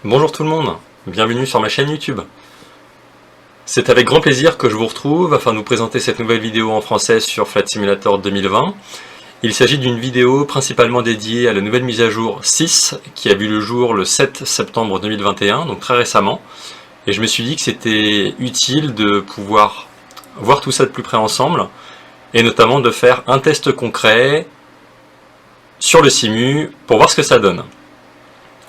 Bonjour tout le monde, bienvenue sur ma chaîne YouTube. C'est avec grand plaisir que je vous retrouve afin de vous présenter cette nouvelle vidéo en français sur Flight Simulator 2020. Il s'agit d'une vidéo principalement dédiée à la nouvelle mise à jour 6 qui a vu le jour le 7 septembre 2021, donc très récemment. Et je me suis dit que c'était utile de pouvoir voir tout ça de plus près ensemble et notamment de faire un test concret sur le simu pour voir ce que ça donne.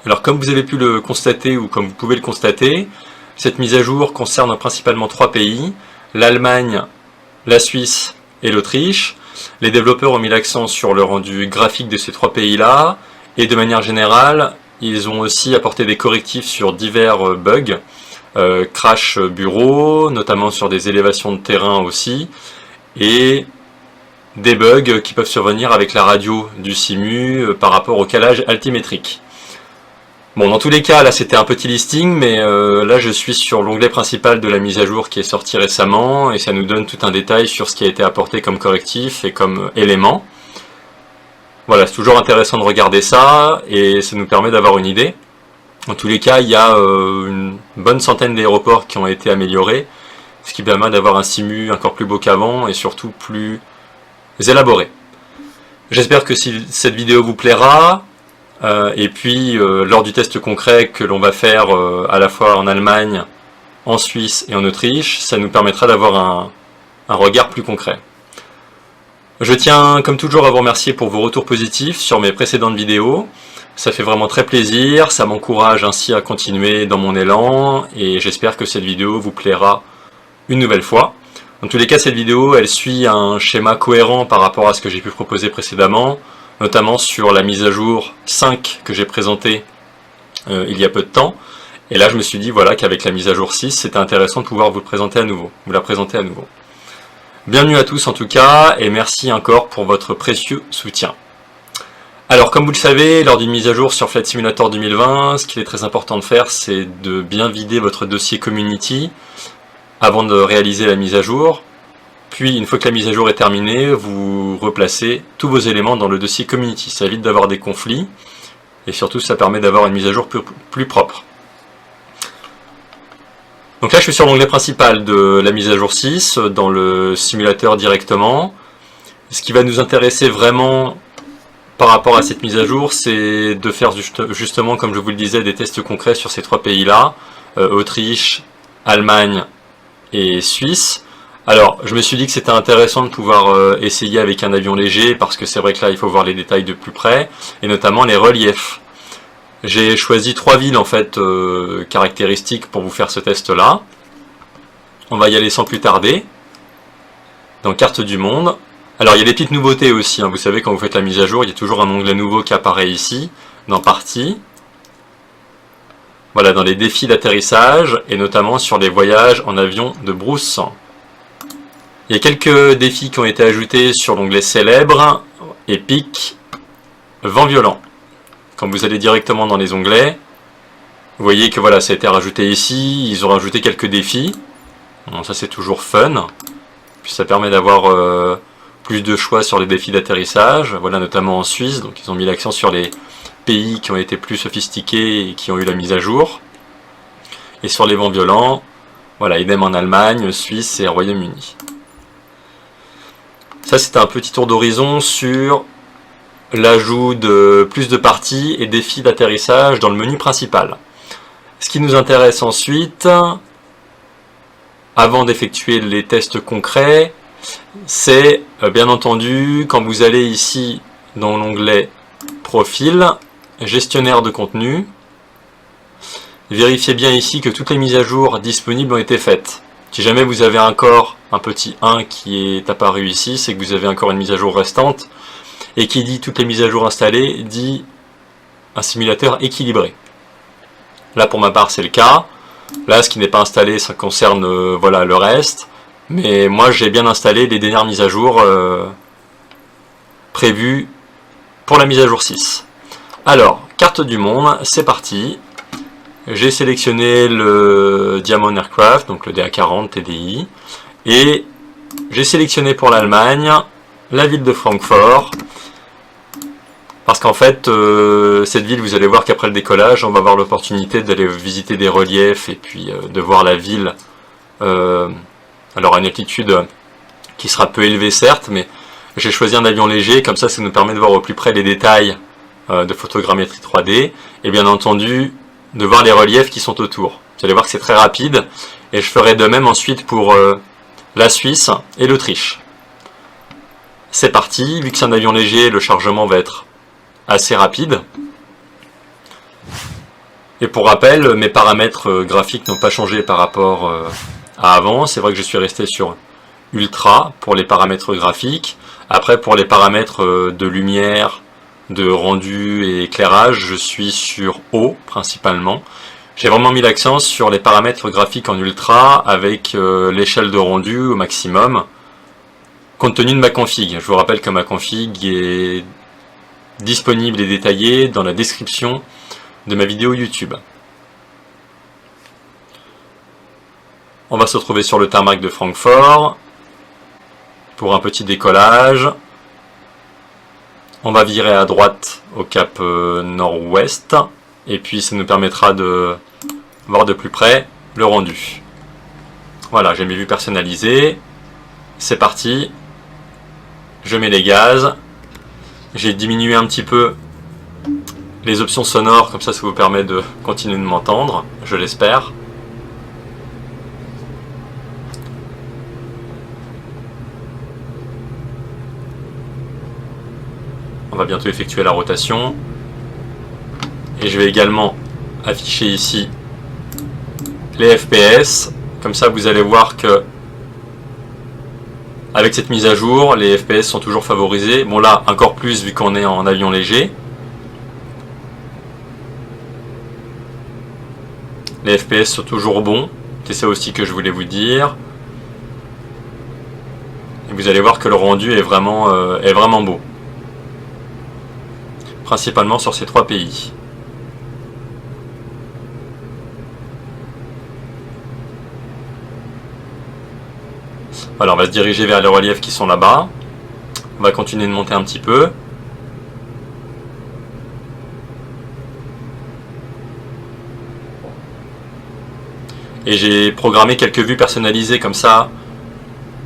Alors comme vous avez pu le constater ou comme vous pouvez le constater, cette mise à jour concerne principalement 3 pays, l'Allemagne, la Suisse et l'Autriche. Les développeurs ont mis l'accent sur le rendu graphique de ces 3 pays-là, et de manière générale, ils ont aussi apporté des correctifs sur divers bugs, crash bureau, notamment sur des élévations de terrain aussi, et des bugs qui peuvent survenir avec la radio du simu par rapport au calage altimétrique. Bon, dans tous les cas, là c'était un petit listing, mais là je suis sur l'onglet principal de la mise à jour qui est sorti récemment, et ça nous donne tout un détail sur ce qui a été apporté comme correctif et comme élément. Voilà, c'est toujours intéressant de regarder ça, et ça nous permet d'avoir une idée. Dans tous les cas, il y a une bonne centaine d'aéroports qui ont été améliorés, ce qui permet d'avoir un simu encore plus beau qu'avant, et surtout plus élaboré. J'espère que cette vidéo vous plaira. Et puis lors du test concret que l'on va faire à la fois en Allemagne, en Suisse et en Autriche, ça nous permettra d'avoir un regard plus concret. Je tiens comme toujours à vous remercier pour vos retours positifs sur mes précédentes vidéos. Ça fait vraiment très plaisir, ça m'encourage ainsi à continuer dans mon élan, et j'espère que cette vidéo vous plaira une nouvelle fois. Dans tous les cas, cette vidéo elle suit un schéma cohérent par rapport à ce que j'ai pu proposer précédemment, notamment sur la mise à jour 5 que j'ai présentée il y a peu de temps. Et là je me suis dit voilà qu'avec la mise à jour 6, c'était intéressant de pouvoir vous la présenter à nouveau. Bienvenue à tous en tout cas, et merci encore pour votre précieux soutien. Alors comme vous le savez, lors d'une mise à jour sur Flight Simulator 2020, ce qu'il est très important de faire, c'est de bien vider votre dossier Community avant de réaliser la mise à jour. Puis, une fois que la mise à jour est terminée, vous replacez tous vos éléments dans le dossier Community. Ça évite d'avoir des conflits, et surtout ça permet d'avoir une mise à jour plus propre. Donc là je suis sur l'onglet principal de la mise à jour 6, dans le simulateur directement. Ce qui va nous intéresser vraiment par rapport à cette mise à jour, c'est de faire justement, comme je vous le disais, des tests concrets sur ces 3 pays-là, Autriche, Allemagne et Suisse. Alors, je me suis dit que c'était intéressant de pouvoir essayer avec un avion léger, parce que c'est vrai que là, il faut voir les détails de plus près, et notamment les reliefs. J'ai choisi 3 villes, en fait, caractéristiques pour vous faire ce test-là. On va y aller sans plus tarder. Dans Carte du monde. Alors, il y a des petites nouveautés aussi, hein. Vous savez, quand vous faites la mise à jour, il y a toujours un onglet nouveau qui apparaît ici, dans Parties. Voilà, dans les défis d'atterrissage, et notamment sur les voyages en avion de brousse. Il y a quelques défis qui ont été ajoutés sur l'onglet célèbre, épique, vent violent. Quand vous allez directement dans les onglets, vous voyez que voilà, ça a été rajouté ici, ils ont rajouté quelques défis. Bon, ça c'est toujours fun. Puis ça permet d'avoir plus de choix sur les défis d'atterrissage, voilà, notamment en Suisse, donc ils ont mis l'accent sur les pays qui ont été plus sophistiqués et qui ont eu la mise à jour. Et sur les vents violents, voilà, idem en Allemagne, Suisse et Royaume-Uni. Ça c'était un petit tour d'horizon sur l'ajout de plus de parties et défis d'atterrissage dans le menu principal. Ce qui nous intéresse ensuite, avant d'effectuer les tests concrets, c'est bien entendu quand vous allez ici dans l'onglet Profil, Gestionnaire de contenu, vérifiez bien ici que toutes les mises à jour disponibles ont été faites. Si jamais vous avez encore un petit 1 qui est apparu ici, c'est que vous avez encore une mise à jour restante. Et qui dit toutes les mises à jour installées, dit un simulateur équilibré. Là pour ma part c'est le cas. Là ce qui n'est pas installé, ça concerne voilà, le reste. Mais moi j'ai bien installé les dernières mises à jour prévues pour la mise à jour 6. Alors, carte du monde, c'est parti. J'ai sélectionné le Diamond Aircraft, donc le DA40 TDI, et j'ai sélectionné pour l'Allemagne la ville de Francfort. Parce qu'en fait, cette ville, vous allez voir qu'après le décollage, on va avoir l'opportunité d'aller visiter des reliefs et puis de voir la ville. Alors à une altitude qui sera peu élevée certes, mais j'ai choisi un avion léger, comme ça nous permet de voir au plus près les détails de photogrammétrie 3D, et bien entendu de voir les reliefs qui sont autour. Vous allez voir que c'est très rapide, et je ferai de même ensuite pour la Suisse et l'Autriche. C'est parti, vu que c'est un avion léger, le chargement va être assez rapide. Et pour rappel, mes paramètres graphiques n'ont pas changé par rapport à avant. C'est vrai que je suis resté sur Ultra pour les paramètres graphiques. Après, pour les paramètres de lumière, de rendu et éclairage, je suis sur Haut principalement. J'ai vraiment mis l'accent sur les paramètres graphiques en Ultra avec l'échelle de rendu au maximum, compte tenu de ma config. Je vous rappelle que ma config est disponible et détaillée dans la description de ma vidéo YouTube. On va se retrouver sur le tarmac de Francfort pour un petit décollage. On va virer à droite au cap nord-ouest et puis ça nous permettra de voir de plus près le rendu. Voilà, j'ai mes vues personnalisées. C'est parti. Je mets les gaz. J'ai diminué un petit peu les options sonores, comme ça vous permet de continuer de m'entendre, je l'espère. On va bientôt effectuer la rotation. Et je vais également afficher ici les FPS. Comme ça vous allez voir que avec cette mise à jour, les FPS sont toujours favorisés. Bon là, encore plus vu qu'on est en avion léger. Les FPS sont toujours bons. C'est ça aussi que je voulais vous dire. Et vous allez voir que le rendu est vraiment beau. Principalement sur ces trois pays. Voilà, on va se diriger vers les reliefs qui sont là-bas. On va continuer de monter un petit peu. Et j'ai programmé quelques vues personnalisées comme ça.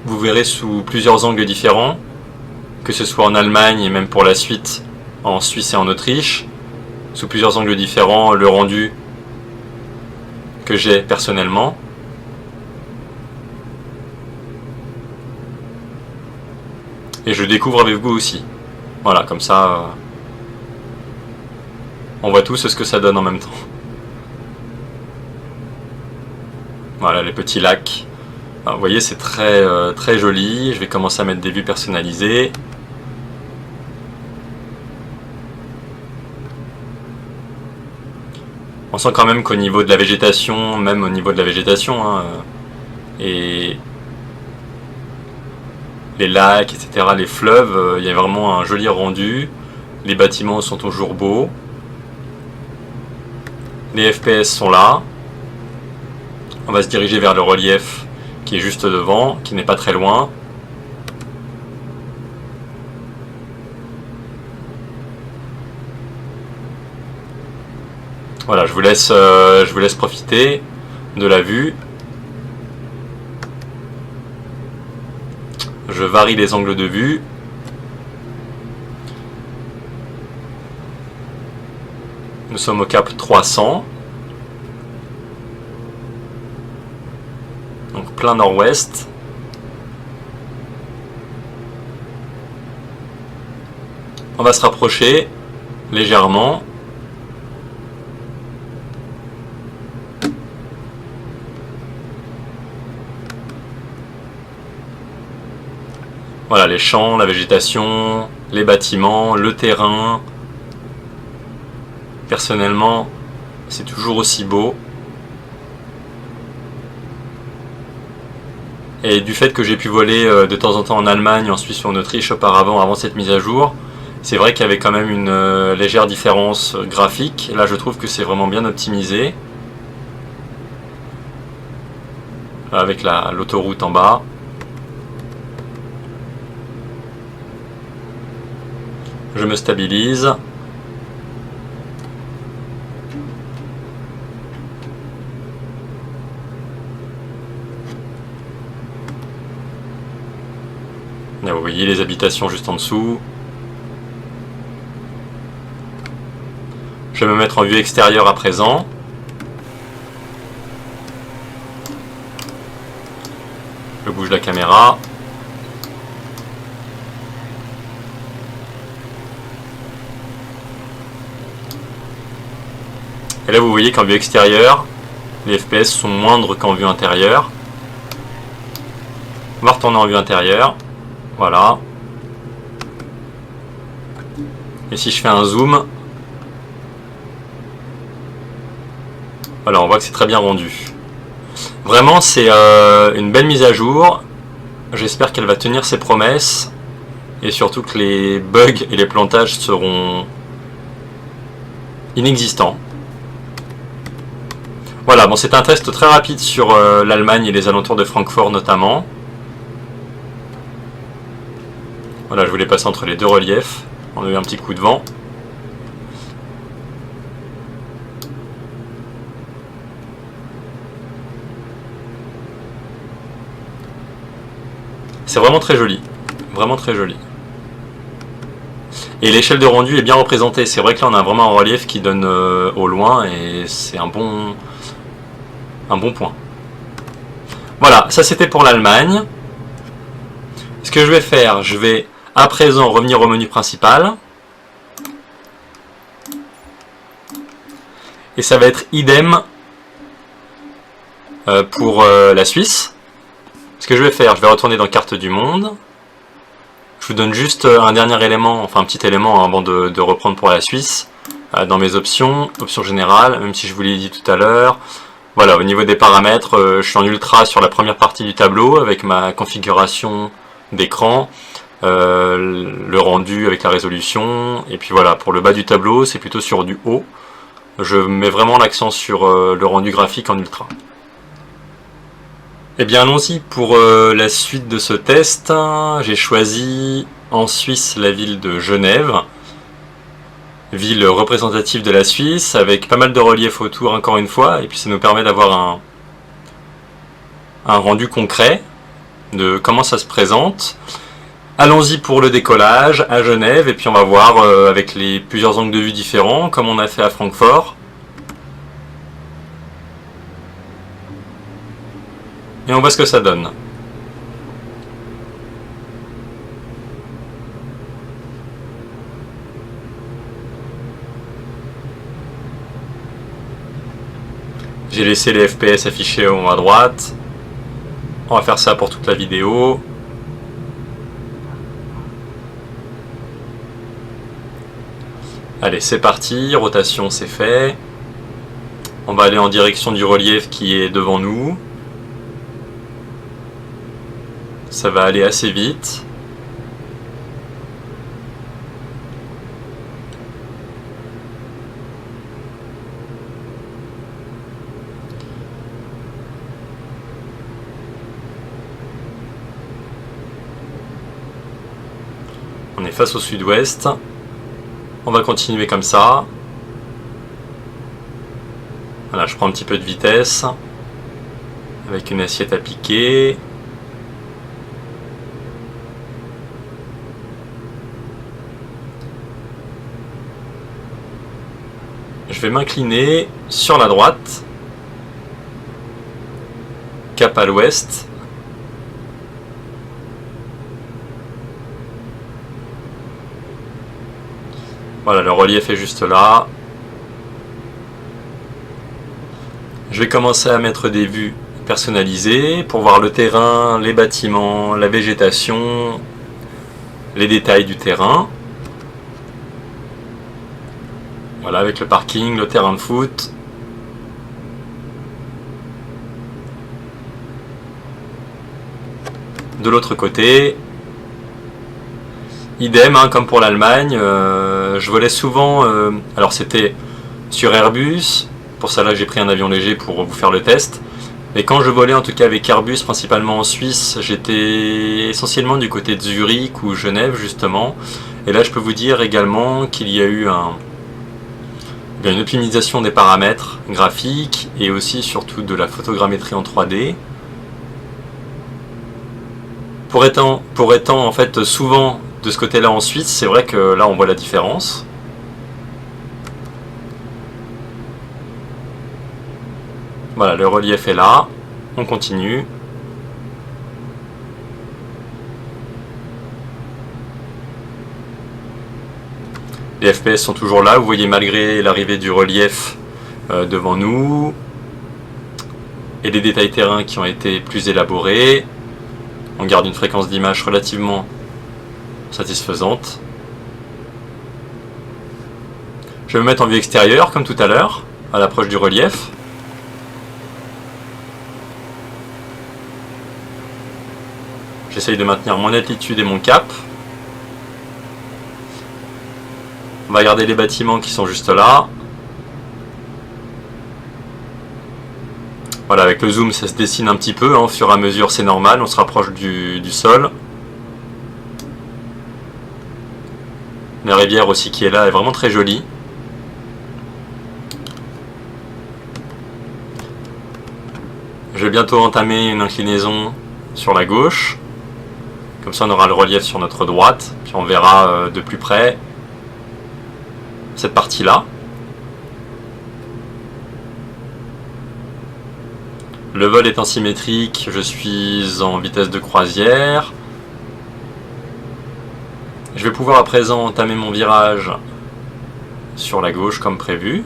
Vous verrez sous plusieurs angles différents. Que ce soit en Allemagne et même pour la suite en Suisse et en Autriche. Sous plusieurs angles différents, le rendu que j'ai personnellement. Et je découvre avec vous aussi. Voilà, comme ça, on voit tous ce que ça donne en même temps. Voilà, les petits lacs. Alors, vous voyez, c'est très joli. Je vais commencer à mettre des vues personnalisées. On sent quand même qu'au niveau de la végétation, même au niveau de la végétation, et les lacs, etc., les fleuves, il y a vraiment un joli rendu. Les bâtiments sont toujours beaux. Les FPS sont là. On va se diriger vers le relief qui est juste devant, qui n'est pas très loin. Voilà, je vous laisse profiter de la vue. Je varie les angles de vue. Nous sommes au cap 300. Donc plein nord-ouest. On va se rapprocher légèrement. Voilà, les champs, la végétation, les bâtiments, le terrain. Personnellement, c'est toujours aussi beau. Et du fait que j'ai pu voler de temps en temps en Allemagne, en Suisse ou en Autriche auparavant, avant cette mise à jour, c'est vrai qu'il y avait quand même une légère différence graphique. Là, je trouve que c'est vraiment bien optimisé. Avec l'autoroute en bas. Je me stabilise. Là, vous voyez les habitations juste en dessous. Je vais me mettre en vue extérieure à présent. Je bouge la caméra. Et là vous voyez qu'en vue extérieure, les FPS sont moindres qu'en vue intérieure. On va retourner en vue intérieure. Voilà. Et si je fais un zoom, voilà, on voit que c'est très bien rendu. Vraiment, c'est une belle mise à jour. J'espère qu'elle va tenir ses promesses. Et surtout que les bugs et les plantages seront inexistants. Voilà, bon, c'est un test très rapide sur l'Allemagne et les alentours de Francfort notamment. Voilà, je voulais passer entre les deux reliefs. On a eu un petit coup de vent. C'est vraiment très joli. Vraiment très joli. Et l'échelle de rendu est bien représentée. C'est vrai que là on a vraiment un relief qui donne au loin et c'est un bon point. Voilà, ça c'était pour l'Allemagne. Ce que je vais faire, je vais à présent revenir au menu principal. Et ça va être idem pour la Suisse. Ce que je vais faire, je vais retourner dans carte du monde. Je vous donne juste un dernier élément, enfin un petit élément avant de reprendre pour la Suisse. Dans mes options, options générales, même si je vous l'ai dit tout à l'heure. Voilà, au niveau des paramètres, je suis en ultra sur la première partie du tableau avec ma configuration d'écran, le rendu avec la résolution. Et puis voilà, pour le bas du tableau, c'est plutôt sur du haut. Je mets vraiment l'accent sur le rendu graphique en ultra. Eh bien allons-y pour la suite de ce test. J'ai choisi en Suisse la ville de Genève, ville représentative de la Suisse, avec pas mal de relief autour encore une fois, et puis ça nous permet d'avoir un rendu concret de comment ça se présente. Allons-y pour le décollage à Genève, et puis on va voir avec les plusieurs angles de vue différents, comme on a fait à Francfort. Et on voit ce que ça donne. J'ai laissé les FPS affichés en haut à droite. On va faire ça pour toute la vidéo. Allez, c'est parti. Rotation, c'est fait. On va aller en direction du relief qui est devant nous. Ça va aller assez vite. On est face au sud-ouest. On va continuer comme ça. Voilà, je prends un petit peu de vitesse avec une assiette à piquer. Je vais m'incliner sur la droite, cap à l'ouest. Voilà, le relief est juste là. Je vais commencer à mettre des vues personnalisées pour voir le terrain, les bâtiments, la végétation, les détails du terrain. Voilà, avec le parking, le terrain de foot. De l'autre côté, idem, hein, comme pour l'Allemagne, je volais souvent, alors c'était sur Airbus, pour ça là j'ai pris un avion léger pour vous faire le test, mais quand je volais en tout cas avec Airbus, principalement en Suisse, j'étais essentiellement du côté de Zurich ou Genève justement, et là je peux vous dire également qu'il y a eu une optimisation des paramètres graphiques et aussi surtout de la photogrammétrie en 3D pour étant en fait souvent de ce côté-là en Suisse, c'est vrai que là on voit la différence. Voilà, le relief est là. On continue. Les FPS sont toujours là, vous voyez, malgré l'arrivée du relief devant nous. Et des détails terrain qui ont été plus élaborés. On garde une fréquence d'image relativement satisfaisante. Je vais me mettre en vue extérieure, comme tout à l'heure, à l'approche du relief. J'essaye de maintenir mon altitude et mon cap. On va regarder les bâtiments qui sont juste là. Voilà, avec le zoom ça se dessine un petit peu, hein, au fur et à mesure c'est normal, on se rapproche du sol. La rivière aussi qui est là est vraiment très jolie. Je vais bientôt entamer une inclinaison sur la gauche. Comme ça on aura le relief sur notre droite, puis on verra de plus près cette partie-là. Le vol étant symétrique, je suis en vitesse de croisière. Je vais pouvoir à présent entamer mon virage sur la gauche comme prévu.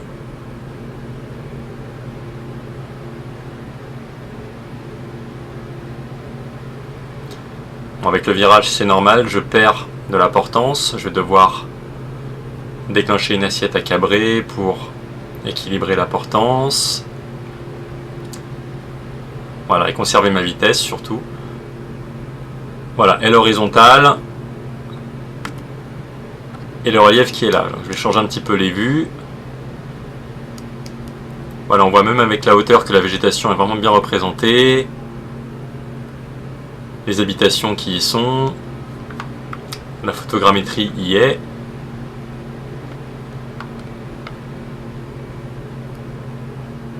Bon, avec le virage c'est normal, je perds de la portance. Je vais devoir déclencher une assiette à cabrer pour équilibrer la portance. Voilà, et conserver ma vitesse surtout. Voilà, et l'horizontale. Et le relief qui est là. Je vais changer un petit peu les vues. Voilà, on voit même avec la hauteur que la végétation est vraiment bien représentée. Les habitations qui y sont. La photogrammétrie y est.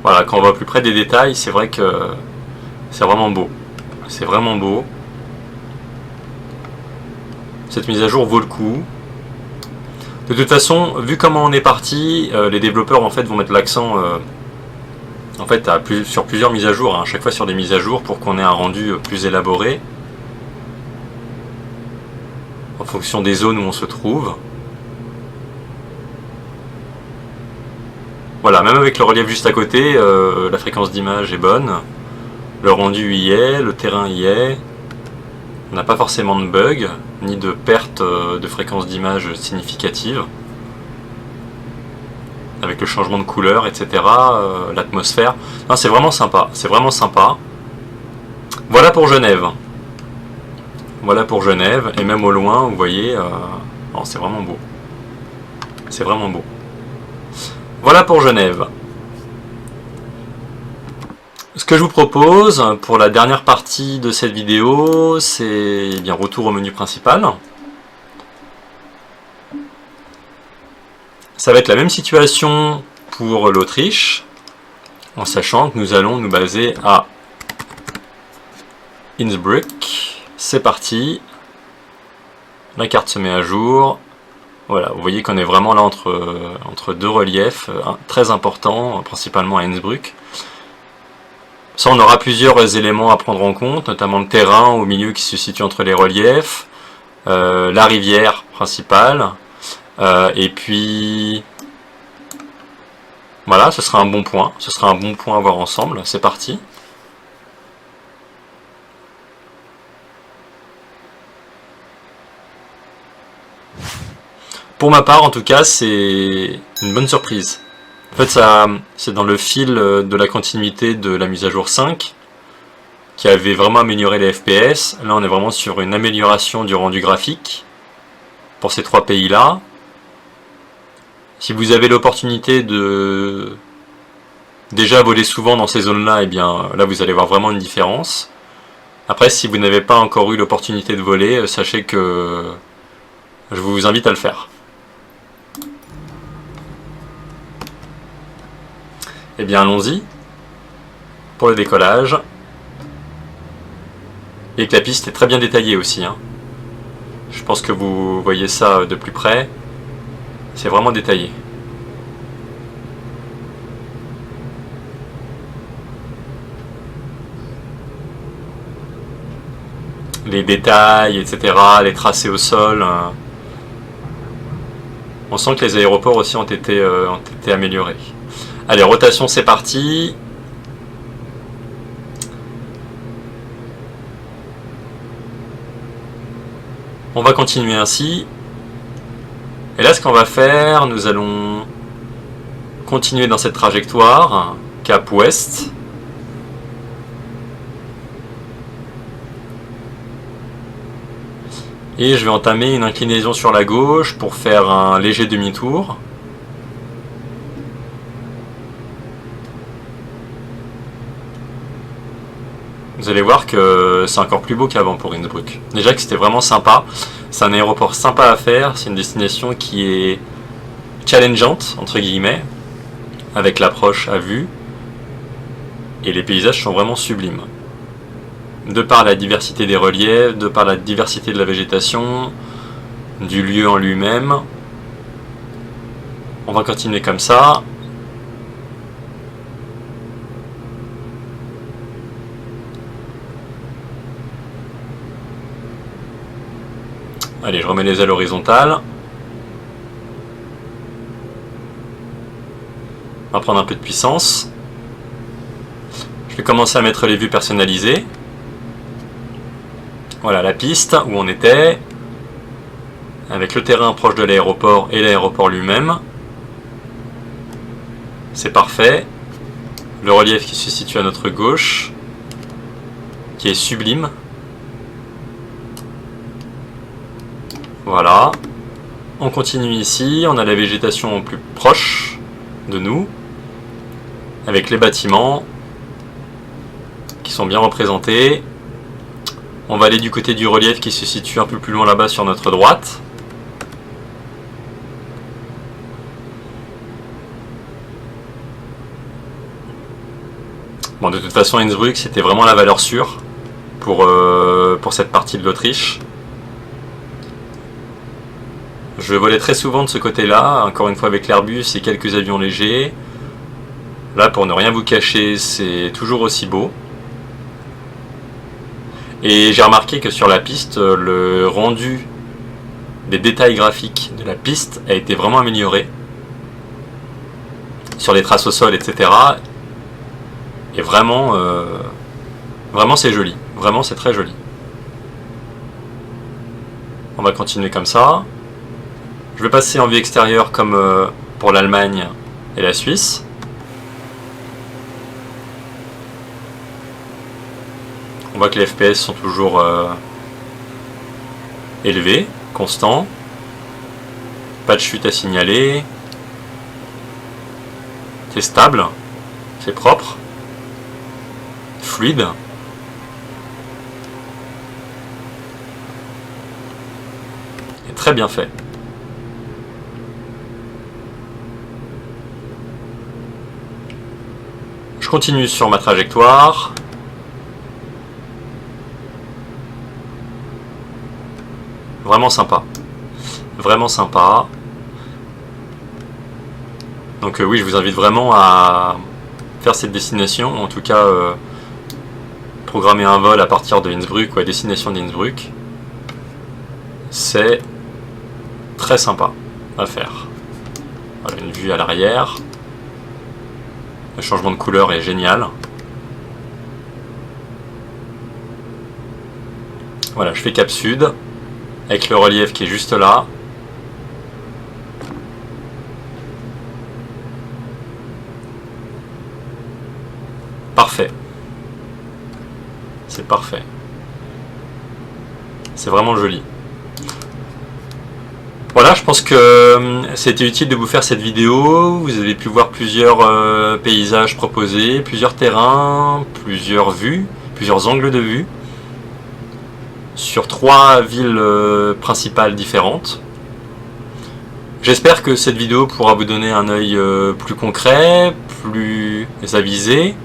Voilà, quand on va plus près des détails, c'est vrai que c'est vraiment beau. C'est vraiment beau. Cette mise à jour vaut le coup. De toute façon, vu comment on est parti, les développeurs en fait vont mettre l'accent en fait sur plusieurs mises à jour, hein, à chaque fois sur des mises à jour pour qu'on ait un rendu plus élaboré en fonction des zones où on se trouve. Voilà, même avec le relief juste à côté, la fréquence d'image est bonne. Le rendu y est, le terrain y est. On n'a pas forcément de bug, ni de perte de fréquence d'image significative. Avec le changement de couleur, etc. L'atmosphère. C'est vraiment sympa, c'est vraiment sympa. Voilà pour Genève. Voilà pour Genève, et même au loin, vous voyez, c'est vraiment beau. C'est vraiment beau. Voilà pour Genève. Ce que je vous propose pour la dernière partie de cette vidéo, c'est bien retour au menu principal. Ça va être la même situation pour l'Autriche, en sachant que nous allons nous baser à Innsbruck. C'est parti. La carte se met à jour. Voilà, vous voyez qu'on est vraiment là entre deux reliefs très importants, principalement à Innsbruck. Ça, on aura plusieurs éléments à prendre en compte, notamment le terrain au milieu qui se situe entre les reliefs, la rivière principale, et puis voilà, ce sera un bon point. Ce sera un bon point à voir ensemble. C'est parti. Pour ma part, en tout cas, c'est une bonne surprise. En fait, c'est dans le fil de la continuité de la mise à jour 5 qui avait vraiment amélioré les FPS. Là, on est vraiment sur une amélioration du rendu graphique pour ces trois pays-là. Si vous avez l'opportunité de déjà voler souvent dans ces zones-là, et bien là, vous allez voir vraiment une différence. Après, si vous n'avez pas encore eu l'opportunité de voler, sachez que je vous invite à le faire. Eh bien allons-y pour le décollage. et que la piste est très bien détaillée aussi, hein. Je pense que vous voyez ça de plus près. C'est vraiment détaillé. Les détails, etc., les tracés au sol. On sent que les aéroports aussi ont été améliorés. Allez, rotation, c'est parti. On va continuer ainsi. Et là, ce qu'on va faire, nous allons continuer dans cette trajectoire, cap ouest. Et je vais entamer une inclinaison sur la gauche pour faire un léger demi-tour. Vous allez voir que c'est encore plus beau qu'avant pour Innsbruck. Déjà que c'était vraiment sympa. C'est un aéroport sympa à faire. C'est une destination qui est challengeante, entre guillemets, avec l'approche à vue. Et les paysages sont vraiment sublimes. De par la diversité des reliefs, de par la diversité de la végétation, du lieu en lui-même. On va continuer comme ça. Allez, je remets les ailes horizontales. On va prendre un peu de puissance. Je vais commencer à mettre les vues personnalisées. Voilà la piste où on était, avec le terrain proche de l'aéroport et l'aéroport lui-même. C'est parfait. Le relief qui se situe à notre gauche, qui est sublime. Voilà. On continue ici, on a la végétation plus proche de nous, avec les bâtiments qui sont bien représentés. On va aller du côté du relief qui se situe un peu plus loin là-bas sur notre droite. Bon, de toute façon, Innsbruck, c'était vraiment la valeur sûre pour cette partie de l'Autriche. Je volais très souvent de ce côté-là, encore une fois avec l'Airbus et quelques avions légers. Là, pour ne rien vous cacher, c'est toujours aussi beau. Et j'ai remarqué que sur la piste, le rendu des détails graphiques de la piste a été vraiment amélioré. Sur les traces au sol, etc. Et vraiment, vraiment c'est joli. Vraiment c'est très joli. On va continuer comme ça. Je vais passer en vue extérieure comme pour l'Allemagne et la Suisse. On voit que les FPS sont toujours élevés, constants. Pas de chute à signaler. C'est stable, c'est propre, fluide. Et très bien fait. Je continue sur ma trajectoire. Vraiment sympa. Vraiment sympa. Donc oui, je vous invite vraiment à faire cette destination, en tout cas programmer un vol à partir de Innsbruck ou à destination d'Innsbruck. C'est très sympa à faire. Voilà, une vue à l'arrière. Le changement de couleur est génial. Voilà, je fais cap sud, avec le relief qui est juste là. Parfait. C'est parfait. C'est vraiment joli. Voilà, je pense que c'était utile de vous faire cette vidéo. Vous avez pu voir plusieurs paysages proposés, plusieurs terrains, plusieurs vues, plusieurs angles de vue, sur 3 villes principales différentes. J'espère que cette vidéo pourra vous donner un œil plus concret, plus avisé,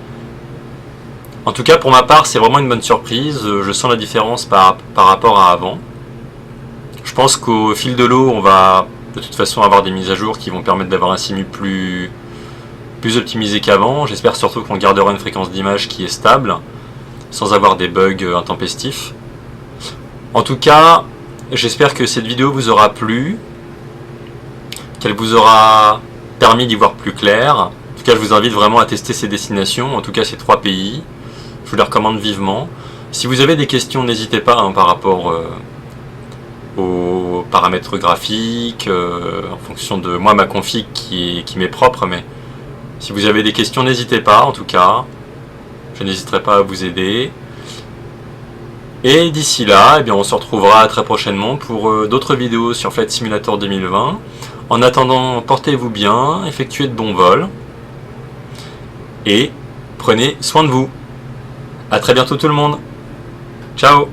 En tout cas, pour ma part, c'est vraiment une bonne surprise. Je sens la différence par rapport à avant. Je pense qu'au fil de l'eau, on va de toute façon avoir des mises à jour qui vont permettre d'avoir un simu plus optimisé qu'avant. J'espère surtout qu'on gardera une fréquence d'image qui est stable, sans avoir des bugs intempestifs. En tout cas, j'espère que cette vidéo vous aura plu, qu'elle vous aura permis d'y voir plus clair. En tout cas, je vous invite vraiment à tester ces destinations, en tout cas ces 3 pays. Je vous les recommande vivement. Si vous avez des questions, n'hésitez pas par rapport aux paramètres graphiques, en fonction de moi, ma config qui m'est propre, mais si vous avez des questions, n'hésitez pas, en tout cas. Je n'hésiterai pas à vous aider. Et d'ici là, eh bien, on se retrouvera très prochainement pour d'autres vidéos sur Flight Simulator 2020. En attendant, portez-vous bien, effectuez de bons vols, et prenez soin de vous. A très bientôt tout le monde. Ciao.